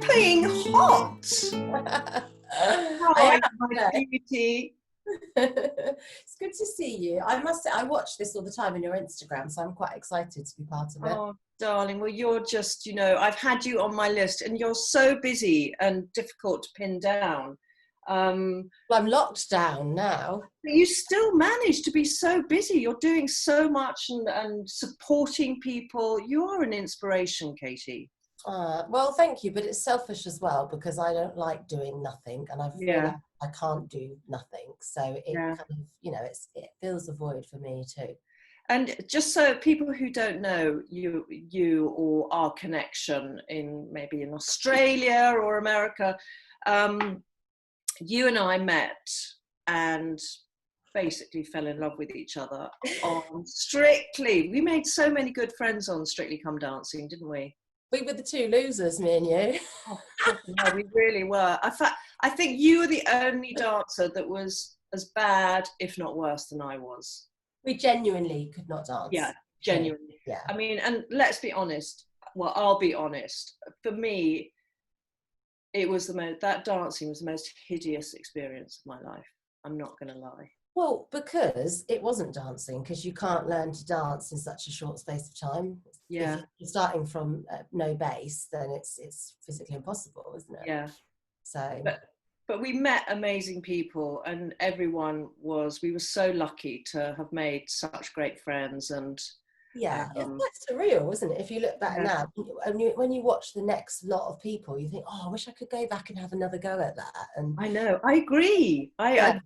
piping hot. How I are am, you, my beauty? It's good to see you. I must say, I watch this all the time on your Instagram, so I'm quite excited to be part of it. Oh, darling, well, you're just, I've had you on my list and you're so busy and difficult to pin down. Well, I'm locked down now. But you still manage to be so busy. You're doing so much and supporting people. You are an inspiration, Katie. Well, thank you, but it's selfish as well because I don't like doing nothing, and I've realised I can't do nothing. So it kind of, it fills a void for me too. And just so people who don't know you or our connection maybe in Australia or America, you and I met and basically fell in love with each other on Strictly. We made so many good friends on Strictly Come Dancing, didn't we? We were the two losers, me and you. Oh, no, we really were. In fact, I think you were the only dancer that was as bad, if not worse, than I was. We genuinely could not dance. Yeah, genuinely. Yeah. I mean, and let's be honest. Well, I'll be honest. For me, that dancing was the most hideous experience of my life. I'm not going to lie. Well, because it wasn't dancing, because you can't learn to dance in such a short space of time. Yeah. If you're starting from no base, then it's physically impossible, isn't it? Yeah. So. But we met amazing people, and we were so lucky to have made such great friends. And it's quite surreal, isn't it? If you look back now, and when you watch the next lot of people, you think, oh, I wish I could go back and have another go at that. And I know, I agree.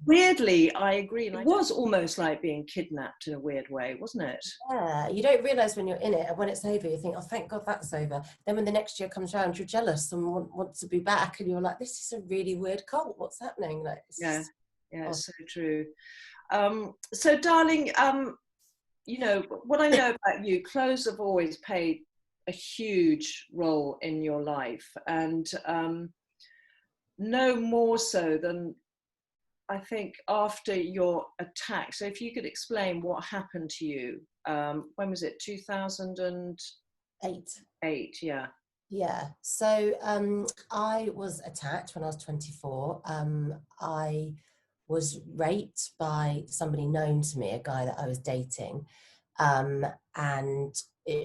Weirdly, I agree. And it was almost like being kidnapped in a weird way, wasn't it? Yeah, you don't realise when you're in it, and when it's over, you think, oh, thank God that's over. Then when the next year comes around, you're jealous and want to be back, and you're like, this is a really weird cult. What's happening? Like, it's so true. So, darling, what I know about you, clothes have always played a huge role in your life, and no more so than I think after your attack. So if you could explain what happened to you, when was it? 2008. Yeah. So I was attacked when I was 24. I was raped by somebody known to me, a guy that I was dating. And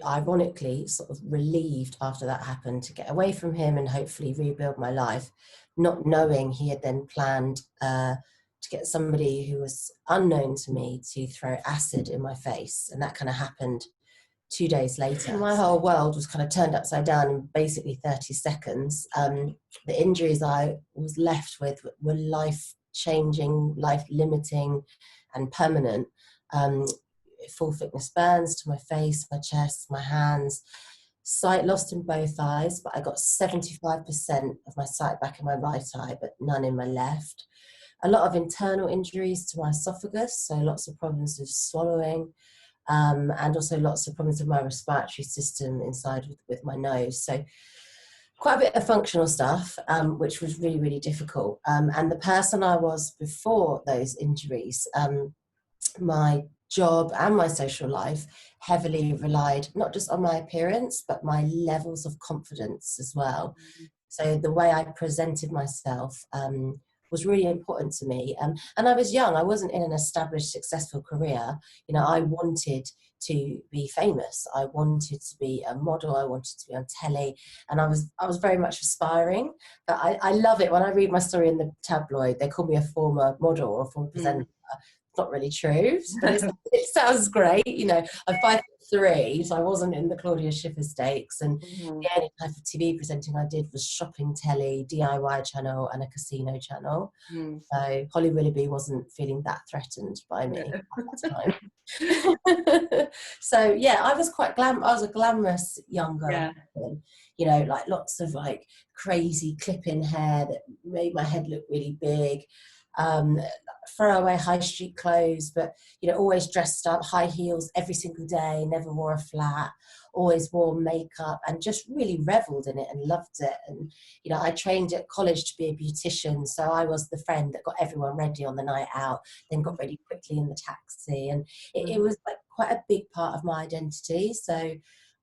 ironically, sort of relieved after that happened to get away from him and hopefully rebuild my life, not knowing he had then planned to get somebody who was unknown to me to throw acid in my face. And that kind of happened 2 days later. My whole world was kind of turned upside down in basically 30 seconds. The injuries I was left with were life-changing, life-limiting and permanent. Full thickness burns to my face, my chest, my hands, sight lost in both eyes, but I got 75% of my sight back in my right eye, but none in my left. A lot of internal injuries to my esophagus, so lots of problems with swallowing, and also lots of problems with my respiratory system inside with my nose. So quite a bit of functional stuff, which was really, really difficult. And the person I was before those injuries, my job and my social life heavily relied not just on my appearance, but my levels of confidence as well. Mm-hmm. So the way I presented myself was really important to me. And I was young. I wasn't in an established, successful career. I wanted to be famous. I wanted to be a model. I wanted to be on telly. And I was very much aspiring. But I love it when I read my story in the tabloid. They call me a former model or a former presenter. Not really true, but it sounds great. I'm 5'3", so I wasn't in the Claudia Schiffer stakes, and the only type of TV presenting I did was shopping telly, DIY channel, and a casino channel. So Holly Willoughby wasn't feeling that threatened by me at that time. So yeah, I was quite I was a glamorous younger woman, like lots of like crazy clip-in hair that made my head look really big. Throwaway high street clothes, but always dressed up, high heels every single day, never wore a flat, always wore makeup, and just really reveled in it and loved it. And I trained at college to be a beautician, so I was the friend that got everyone ready on the night out, then got ready quickly in the taxi, and it was like quite a big part of my identity. So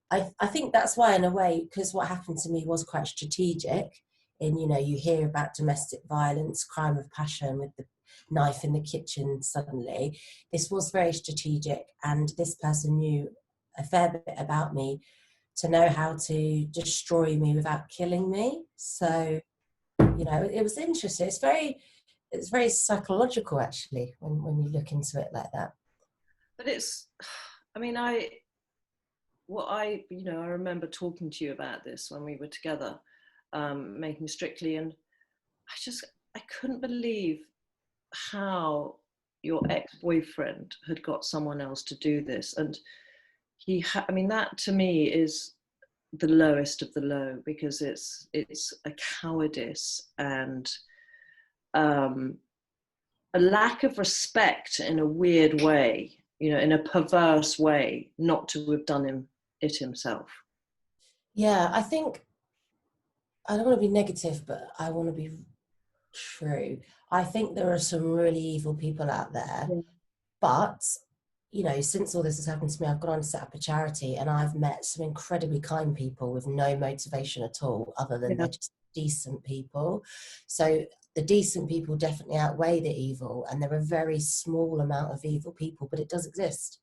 I think that's why, in a way, because what happened to me was quite strategic. And, you know, you hear about domestic violence, crime of passion with the knife in the kitchen suddenly. This was very strategic, and this person knew a fair bit about me to know how to destroy me without killing me. So, you know, it was interesting. It's very psychological, actually, when you look into it like that. But it's, I mean, I remember talking to you about this when we were together, making Strictly, and I couldn't believe how your ex-boyfriend had got someone else to do this. And I mean, that to me is the lowest of the low, because it's a cowardice and a lack of respect in a weird way, you know, in a perverse way, not to have done it himself. Yeah, I think I don't want to be negative, but I want to be true. I think there are some really evil people out there, Yeah. but you know, since all this has happened to me, I've gone on to set up a charity, and I've met some incredibly kind people with no motivation at all, other than Yeah. they're just decent people. So the decent people definitely outweigh the evil, and there are a very small amount of evil people, but it does exist.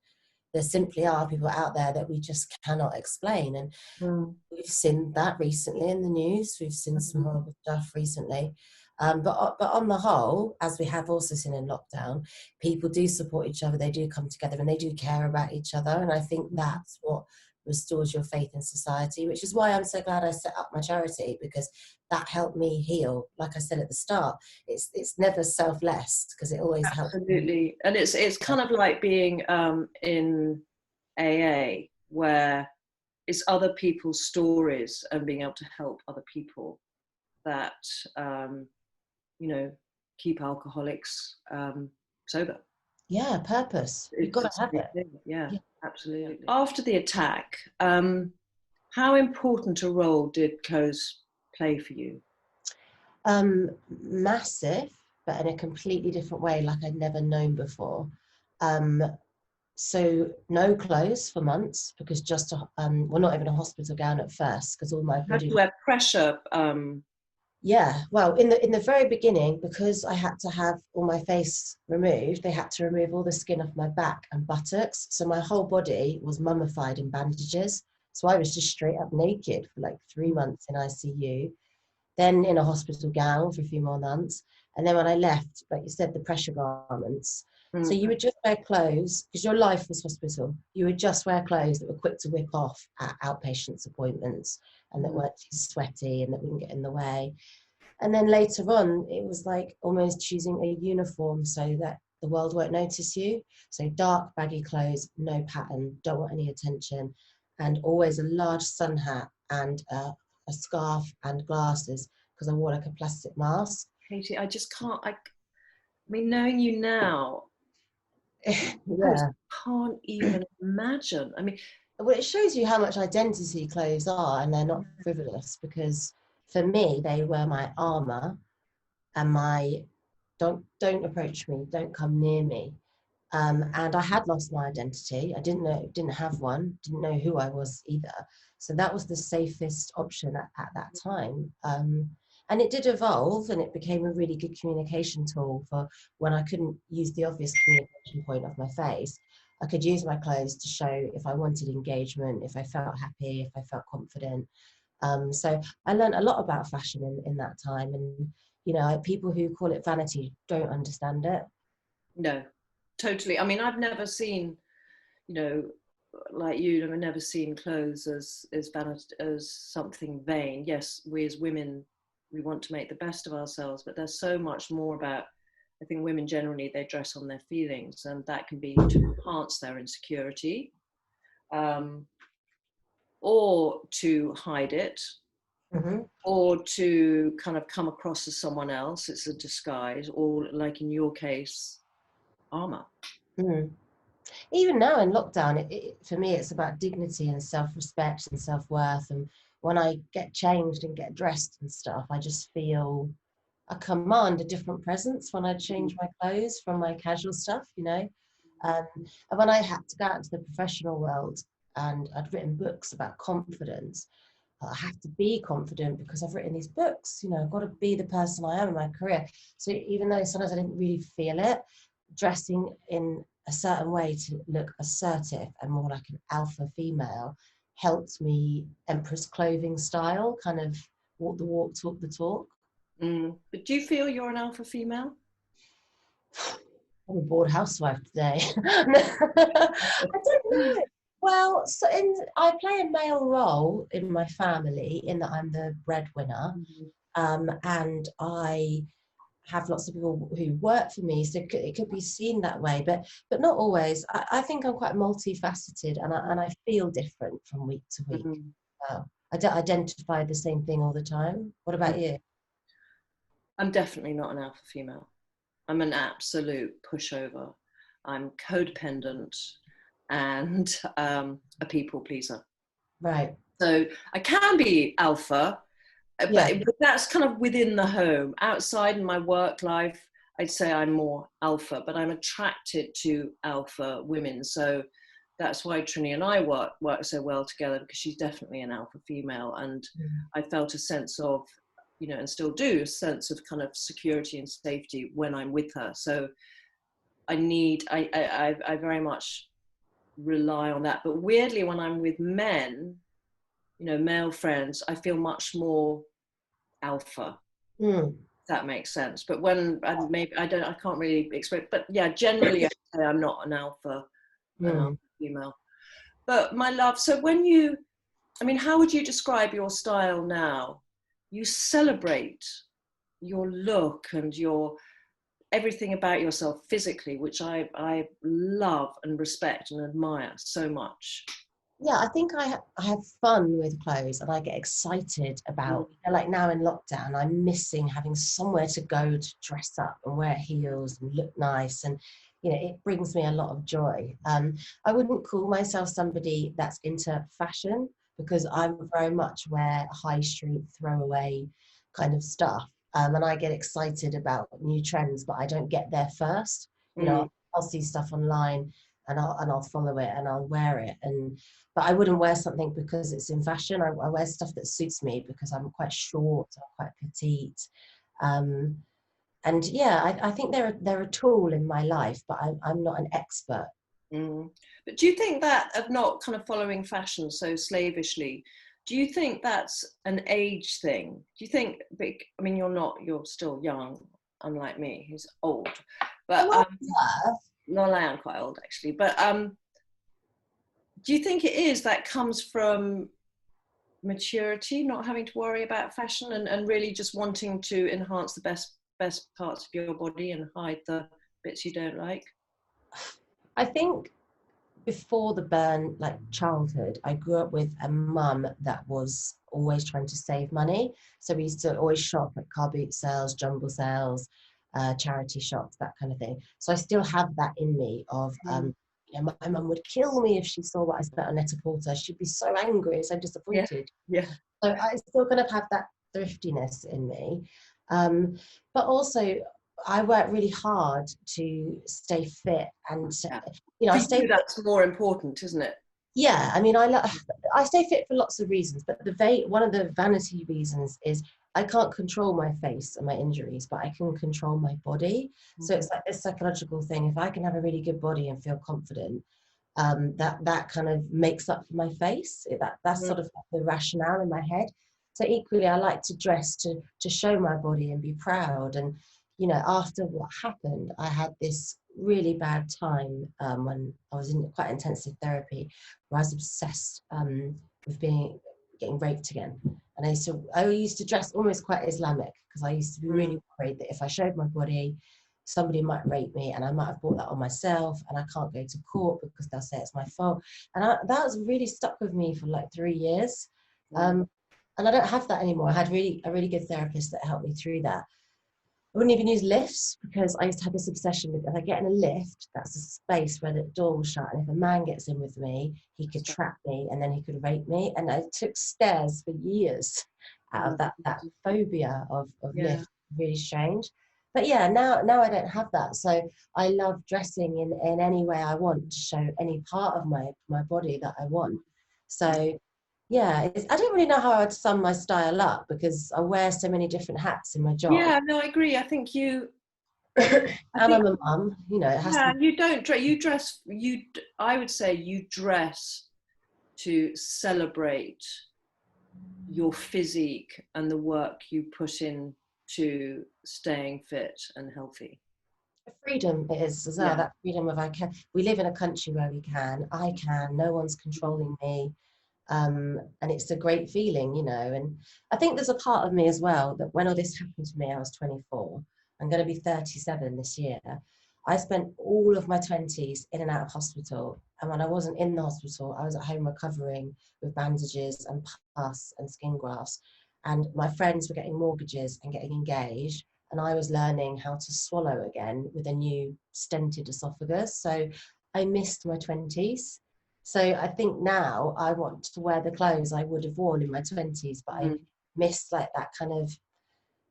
There simply are people out there that we just cannot explain, and Mm. we've seen that recently in the news. We've seen some Mhm. horrible stuff recently. But on the whole, as we have also seen in lockdown, people do support each other. They do come together and they do care about each other. And I think that's what restores your faith in society, which is why I'm so glad I set up my charity, because that helped me heal. Like I said at the start, it's never selfless, because it always helps me. Absolutely. And it's kind of like being in AA, where it's other people's stories and being able to help other people that um, you know, keep alcoholics sober. Yeah, purpose. You've got It's to the have same it. thing. Yeah, Yeah. absolutely. After the attack, how important a role did clothes play for you? Massive, but in a completely different way, like I'd never known before. Um, so no clothes for months, because well, not even a hospital gown at first, because all my You had body. to wear pressure. Yeah, well, in the very beginning, because I had to have all my face removed, they had to remove all the skin off my back and buttocks, so my whole body was mummified in bandages. So I was just straight up naked for like 3 months in ICU, then in a hospital gown for a few more months. And then when I left, like you said, the pressure garments. So Mm. you would just wear clothes, because your life was hospital. You would just wear clothes that were quick to whip off at outpatients appointments, and that weren't too sweaty and that wouldn't get in the way. And then later on, it was like almost choosing a uniform so that the world won't notice you. So dark, baggy clothes, no pattern, don't want any attention, and always a large sun hat and a scarf and glasses, because I wore like a plastic mask. Katie, I just can't. I mean, knowing you now, I Yeah. can't even imagine. I mean, Well, it shows you how much identity clothes are, and they're not frivolous, because for me, they were my armor and my don't approach me, don't come near me. And I had lost my identity. I didn't have one, didn't know who I was either. So that was the safest option at that time. And it did evolve, and it became a really good communication tool for when I couldn't use the obvious communication point of my face. I could use my clothes to show if I wanted engagement, if I felt happy, if I felt confident. So I learned a lot about fashion in that time. And, you know, people who call it vanity don't understand it. no, totally. I mean, I've never seen, you know, like you, I've never seen clothes as vanity, as something vain. Yes, we as women, we want to make the best of ourselves, but there's so much more about. I think women generally, they dress on their feelings, and that can be to enhance their insecurity, um, or to hide it, Mm-hmm. or to kind of come across as someone else. It's a disguise, or like in your case, armor. Mm. Even now in lockdown, for me, it's about dignity and self-respect and self-worth. And when I get changed and get dressed and stuff, I just feel I command a different presence when I change my clothes from my casual stuff, you know. And when I had to go out into the professional world, and I'd written books about confidence. I have to be confident because I've written these books, you know, I've got to be the person I am in my career. So even though sometimes I didn't really feel it, dressing in a certain way to look assertive and more like an alpha female helped me Empress clothing style, kind of walk the walk, talk the talk. But do you feel you're an alpha female? I'm a bored housewife today. I don't know. Well, so I play a male role in my family in that I'm the breadwinner, and I have lots of people who work for me, so it could be seen that way, but not always. I think I'm quite multifaceted, and I feel different from week to week. I don't identify the same thing all the time. What about you? I'm definitely not an alpha female. I'm an absolute pushover. I'm codependent and a people pleaser. Right. So I can be alpha, but that's kind of within the home. Outside in my work life, I'd say I'm more alpha, but I'm attracted to alpha women. So that's why Trini and I work so well together, because she's definitely an alpha female. And I felt a sense of, you know, and still do, a sense of kind of security and safety when I'm with her. So I very much rely on that. But weirdly, when I'm with men, you know, male friends, I feel much more alpha. If that makes sense. But when I can't really explain. But yeah, generally, I say I'm not an alpha female. But my love, so how would you describe your style now? You celebrate your look and your everything about yourself physically, which I love and respect and admire so much. Yeah, I think I have fun with clothes, and I get excited about, you know, like now in lockdown, I'm missing having somewhere to go to dress up and wear heels and look nice, and you know, it brings me a lot of joy. I wouldn't call myself somebody that's into fashion, because I'm very much wear high street throwaway kind of stuff, and I get excited about new trends, but I don't get there first. You know, I'll see stuff online and I'll follow it and I'll wear it, but I wouldn't wear something because it's in fashion. I wear stuff that suits me because I'm quite short, I'm quite petite. And yeah, I think they're a tool in my life, but I'm not an expert. But do you think that of not kind of following fashion so slavishly, do you think that's an age thing? Do you think, I mean, you're still young, unlike me, who's old. But no, I am quite old actually. But do you think it is that comes from maturity, not having to worry about fashion, and really just wanting to enhance the best parts of your body and hide the bits you don't like? I think before the childhood, I grew up with a mum that was always trying to save money. So we used to always shop at car boot sales, jumble sales, charity shops, that kind of thing. So I still have that in me of, you know, my mum would kill me if she saw what I spent on Net-a-Porter. She'd be so angry, so disappointed. Yeah. So I still kind of have that thriftiness in me. But also, I work really hard to stay fit, and you know, that's more important, isn't it? Yeah, I mean, I stay fit for lots of reasons, but one of the vanity reasons is I can't control my face and my injuries, but I can control my body. So it's like this psychological thing. If I can have a really good body and feel confident, that kind of makes up for my face. That's sort of the rationale in my head. So equally, I like to dress to show my body and be proud. And you know, after what happened, I had this really bad time when I was in quite intensive therapy, where I was obsessed with getting raped again. And I used to dress almost quite Islamic, because I used to be really worried that if I showed my body, somebody might rape me, and I might have brought that on myself, and I can't go to court because they'll say it's my fault. And that was really stuck with me for like 3 years. And I don't have that anymore. I had a really good therapist that helped me through that. I wouldn't even use lifts, because I used to have this obsession with, if I get in a lift, that's a space where the door will shut, and if a man gets in with me, he could trap me and then he could rape me. And I took stairs for years out of that phobia of lifts. Really strange. But yeah, now I don't have that. So I love dressing in any way I want to show any part of my body that I want. So yeah, I don't really know how I'd sum my style up because I wear so many different hats in my job. Yeah, no, I agree. I think you, And I think, I'm a mum, you know, it has to yeah, be. you don't dress, you dress, I would say you dress to celebrate your physique and the work you put in to staying fit and healthy. Freedom it is as well. Yeah. That freedom of we live in a country where I can, no one's controlling me. And it's a great feeling, you know. And I think there's a part of me as well that when all this happened to me, I was 24. I'm going to be 37 this year. I spent all of my 20s in and out of hospital. And when I wasn't in the hospital, I was at home recovering with bandages and pus and skin grafts. And my friends were getting mortgages and getting engaged. And I was learning how to swallow again with a new stented esophagus. So I missed my 20s. So I think now I want to wear the clothes I would have worn in my 20s, but I missed like that kind of,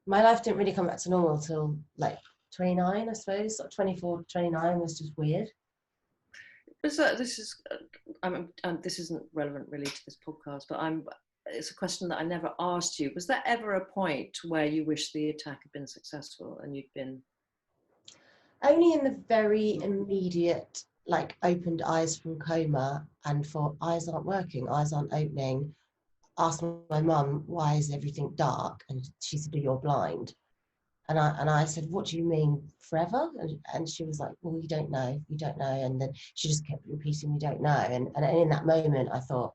my life didn't really come back to normal till like 29, I suppose. Sort of 24, 29 was just weird. This is, this isn't relevant really to this podcast, but it's a question that I never asked you. Was there ever a point where you wish the attack had been successful and you'd been? Only in the very immediate, like opened eyes from coma and thought eyes aren't working, eyes aren't opening. Asked my mum, why is everything dark? And she said, you're blind. And I said, what do you mean, forever? And she was like, well, you don't know. And then she just kept repeating, we don't know. And in that moment, I thought,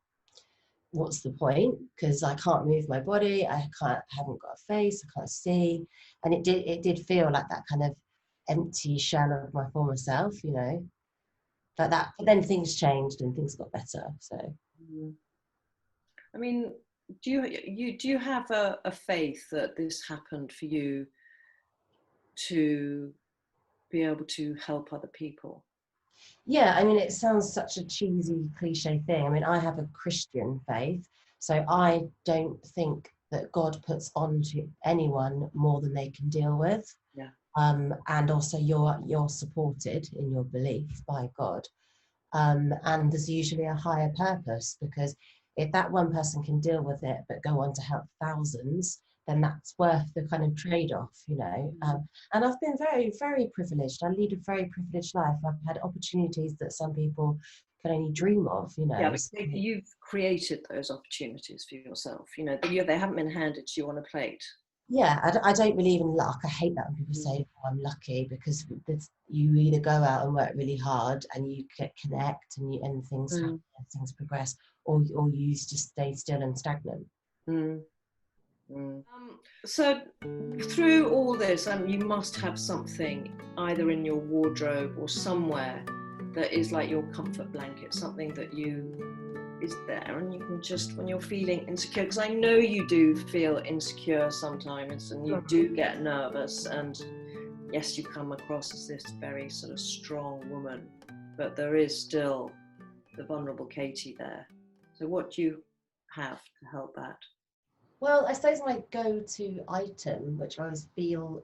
what's the point? Because I can't move my body, haven't got a face, I can't see. And it did feel like that kind of empty shell of my former self, you know. But then things changed and things got better. So I mean, do you have a faith that this happened for you to be able to help other people? yeah, I mean, it sounds such a cheesy cliche thing. I mean, I have a Christian faith, so I don't think that God puts onto anyone more than they can deal with. Yeah. And also you're supported in your belief by God. And there's usually a higher purpose, because if that one person can deal with it but go on to help thousands, then that's worth the kind of trade-off, you know. And I've been very, very privileged. I lead a very privileged life. I've had opportunities that some people can only dream of, you know. Yeah, but you've created those opportunities for yourself. You know, they haven't been handed to you on a plate. Yeah, I don't believe in luck. I hate that when people say, oh, I'm lucky, because you either go out and work really hard and you connect and things happen and things progress, or you just stay still and stagnant. So through all this, you must have something either in your wardrobe or somewhere that is like your comfort blanket, something that is there and you can just, when you're feeling insecure, because I know you do feel insecure sometimes and you do get nervous, and yes, you come across as this very sort of strong woman, but there is still the vulnerable Katie there. So what do you have to help that? Well, I suppose my go-to item, which I always feel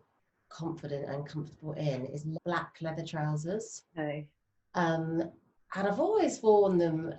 confident and comfortable in, is black leather trousers. Okay. And I've always worn them,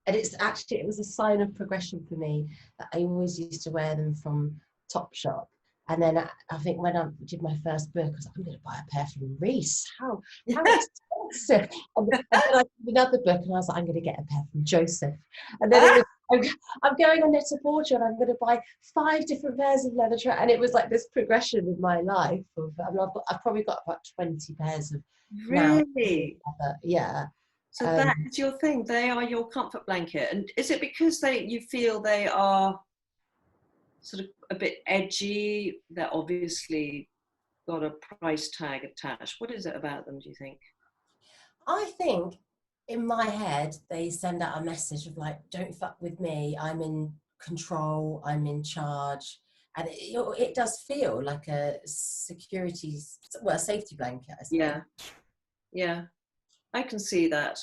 and it was a sign of progression for me that I always used to wear them from Topshop. And then I think when I did my first book, I was like, I'm going to buy a pair from Reese. How expensive. And then I did another book and I was like, I'm going to get a pair from Joseph. And then it was, I'm going on Net-a-Porter and I'm going to buy 5 different pairs of leather trousers. And it was like this progression in my life. I've probably got about 20 pairs of Really? now. Yeah. So that is your thing. They are your comfort blanket. And is it because you feel they are sort of a bit edgy? They're obviously got a price tag attached. What is it about them, do you think? I think in my head, they send out a message of like, don't fuck with me. I'm in control. I'm in charge. And it does feel like a safety blanket, I suppose. Yeah. I can see that.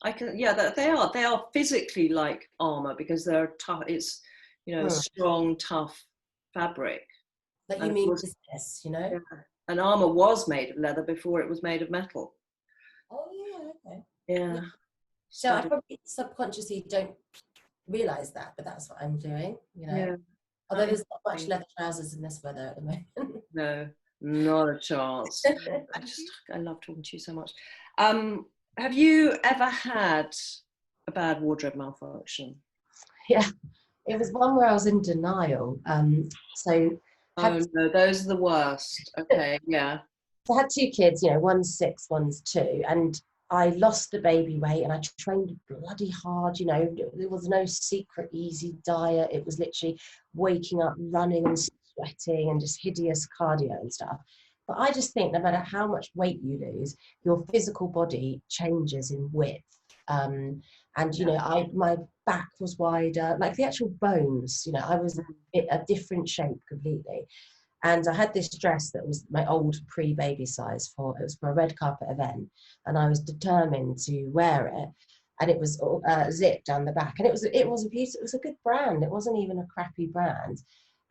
They are physically like armor because they're tough. It's, strong, tough fabric. Like, you mean business, you know? And armor was made of leather before it was made of metal. Oh yeah, okay. Yeah. Yeah. So I probably subconsciously don't realise that, but that's what I'm doing, you know. Yeah. Although there's not much leather trousers in this weather at the moment. No, not a chance. I love talking to you so much. Have you ever had a bad wardrobe malfunction? Yeah, it was one where I was in denial. So Oh no, those are the worst. Okay, yeah. I had two kids, you know, one's 6, one's 2, and I lost the baby weight and I trained bloody hard, you know, there was no secret easy diet. It was literally waking up, running and sweating and just hideous cardio and stuff. But I just think no matter how much weight you lose, your physical body changes in width. And, you know, my back was wider, like the actual bones, you know, I was a different shape completely. And I had this dress that was my old pre-baby size it was for a red carpet event, and I was determined to wear it. And it was zipped down the back, and it was a good brand. It wasn't even a crappy brand.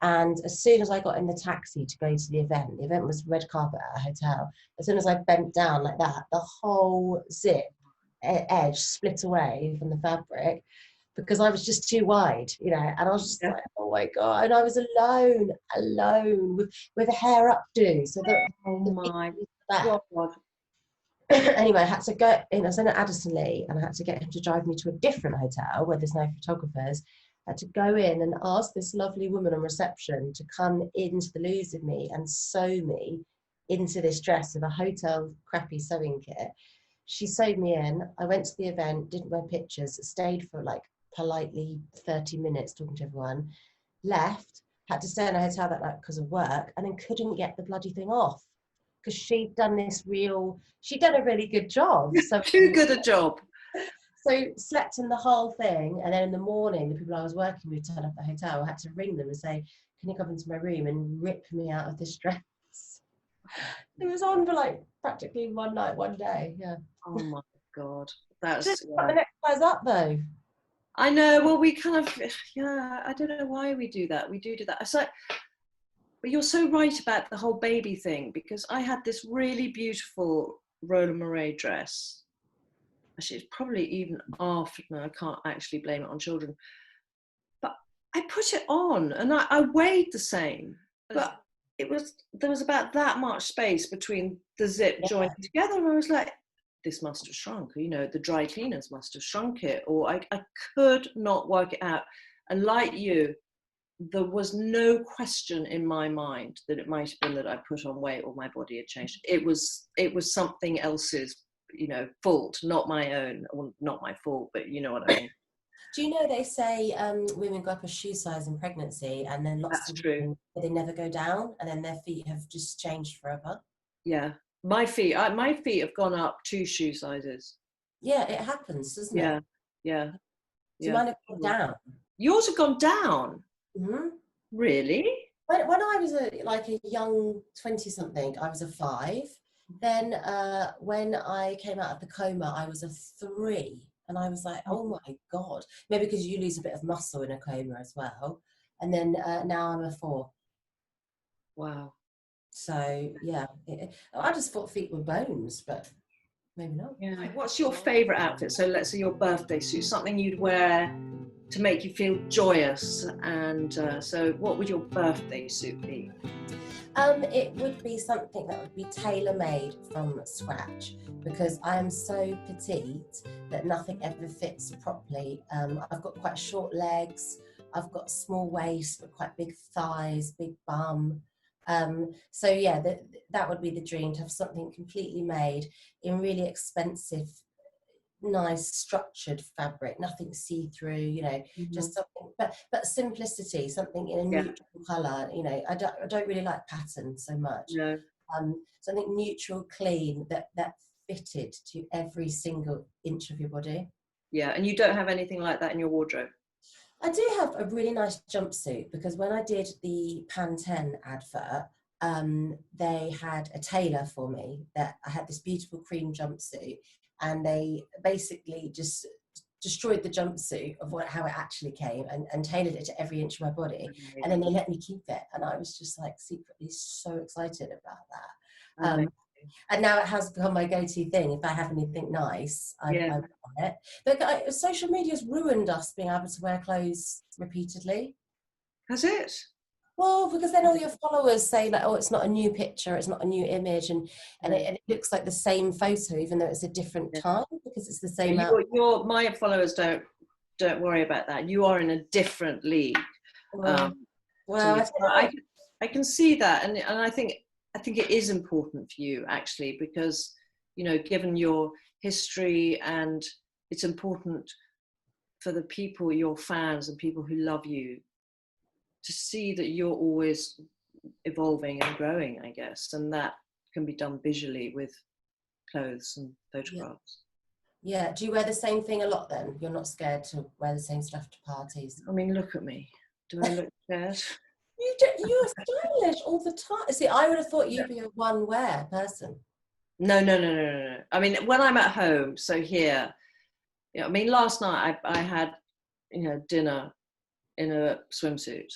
And as soon as I got in the taxi to go to the event was red carpet at a hotel. As soon as I bent down like that, the whole zip edge split away from the fabric, because I was just too wide, you know, and I was just like, oh my God. And I was alone with a hair updo. So that, oh my God. Anyway, I had to go in, I was in at Addison Lee, and I had to get him to drive me to a different hotel where there's no photographers. I had to go in and ask this lovely woman on reception to come into the loos with me and sew me into this dress with a hotel crappy sewing kit. She sewed me in. I went to the event, didn't wear pictures, stayed for like politely 30 minutes talking to everyone, left, had to stay in a hotel that night because of work, and then couldn't get the bloody thing off because she'd done a really good job. So too good a job. So slept in the whole thing, and then in the morning, the people I was working with turned up at the hotel. I had to ring them and say, "Can you come into my room and rip me out of this dress?" It was on for like practically one night, one day. Yeah. Oh my God, that's Just got the next size up though. I know. Well, we kind of, I don't know why we do that. We do that. It's like, but you're so right about the whole baby thing, because I had this really beautiful Roland Mouret dress. Actually, it's probably even after. No, I can't actually blame it on children. But I put it on, and I weighed the same, but there was about that much space between the zip joining together, and I was like, this must have shrunk, you know, the dry cleaners must have shrunk it, or I could not work it out. And like you, there was no question in my mind that it might have been that I put on weight or my body had changed. It was something else's, you know, fault, not my own. Well, not my fault, but you know what I mean. Do you know they say women go up a shoe size in pregnancy, and then lots of women, they never go down, and then their feet have just changed forever? Yeah, my feet have gone up 2 shoe sizes. Yeah, it happens, doesn't it? Yeah. Do mine have gone down? Yours have gone down? Mm-hmm. Really? When I was a young 20-something, I was a 5. Then when I came out of the coma, I was a 3. And I was like, oh my God. Maybe because you lose a bit of muscle in a coma as well. And then now I'm a 4. Wow. So, yeah. I just thought feet were bones, but maybe not. Yeah. What's your favourite outfit? So let's say your birthday suit, something you'd wear to make you feel joyous. And so what would your birthday suit be? It would be something that would be tailor-made from scratch, because I am so petite that nothing ever fits properly. I've got quite short legs, I've got small waist but quite big thighs, big bum. So yeah, that would be the dream, to have something completely made in really expensive, nice structured fabric, nothing see-through, you know, just something, but simplicity, something in a neutral color, you know. I don't really like patterns so much. No. Something neutral, clean, that fitted to every single inch of your body. Yeah, and you don't have anything like that in your wardrobe? I do have a really nice jumpsuit, because when I did the Pantene advert, they had a tailor for me, that I had this beautiful cream jumpsuit, and they basically just destroyed the jumpsuit of how it actually came, and tailored it to every inch of my body. And then they let me keep it, and I was just like secretly so excited about that. Um, and now it has become my go-to thing. If I have anything nice, I buy it. But social media's ruined us being able to wear clothes repeatedly. Has it? Well, because then all your followers say like, oh, it's not a new picture, it's not a new image, and it looks like the same photo, even though it's a different time, because it's the same my followers don't worry about that. You are in a different league. Well, I can see that, and I think it is important for you, actually, because, you know, given your history, and it's important for the people, your fans and people who love you, to see that you're always evolving and growing, I guess, and that can be done visually with clothes and photographs. Yeah. Do you wear the same thing a lot then? You're not scared to wear the same stuff to parties? I mean, look at me. Do I look scared? You're stylish all the time. See, I would have thought you'd be a one-wear person. No. I mean, when I'm at home, so here, you know, I mean, last night I had, you know, dinner in a swimsuit.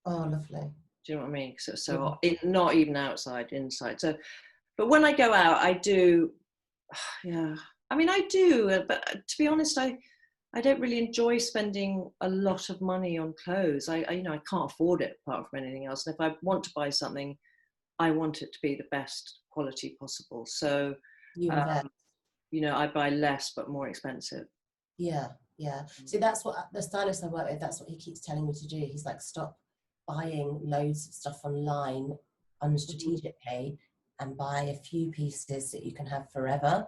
Oh, lovely. Do you know what I mean? Because it's so hot. Not even outside, inside. So, but when I go out, I do, yeah. I mean, I do, but to be honest, I don't really enjoy spending a lot of money on clothes. I you know, I can't afford it apart from anything else. And if I want to buy something, I want it to be the best quality possible. So, you know, I buy less but more expensive. Yeah. See, that's what the stylist I work with, that's what he keeps telling me to do. He's like, stop buying loads of stuff online unstrategically and buy a few pieces that you can have forever.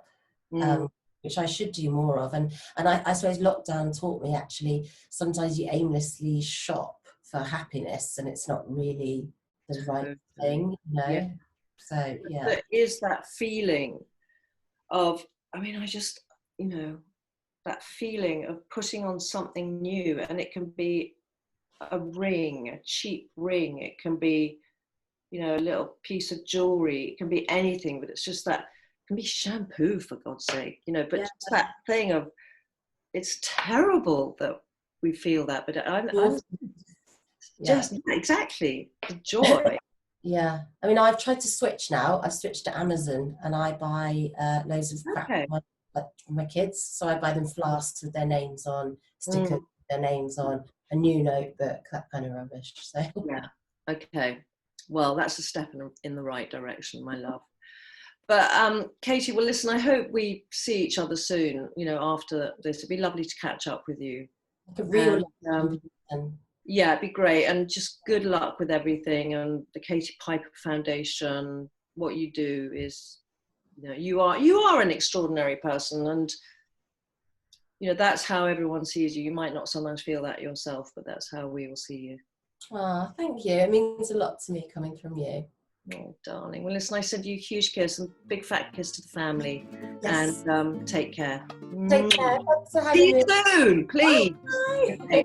Which I should do more of. And I suppose lockdown taught me, actually, sometimes you aimlessly shop for happiness and it's not really the right thing, you know? Yeah. So, yeah. There is that feeling of, I mean, I just, you know, that feeling of putting on something new, and it can be a ring, a cheap ring. It can be, you know, a little piece of jewelry. It can be anything, but it's just that, it can be shampoo, for God's sake, you know, but just that thing of, it's terrible that we feel that, but I'm just, exactly, the joy. Yeah, I mean, I've tried to switch now. I've switched to Amazon, and I buy loads of crap for my kids. So I buy them flasks with their names on, stickers with their names on, a new notebook, that kind of rubbish. So yeah, okay. Well, that's a step in the right direction, my love. But Katie, well, listen, I hope we see each other soon, you know, after this. It'd be lovely to catch up with you. Like a real yeah, it'd be great. And just good luck with everything. And the Katie Piper Foundation, what you do is, you know, you are an extraordinary person. And, you know, that's how everyone sees you. You might not sometimes feel that yourself, but that's how we will see you. Oh, thank you. It means a lot to me coming from you. Oh, darling. Well, listen, I send you a huge kiss and big fat kiss to the family. Yes. And take care. Take care. Thanks for See having you me. soon, please. Bye. Okay.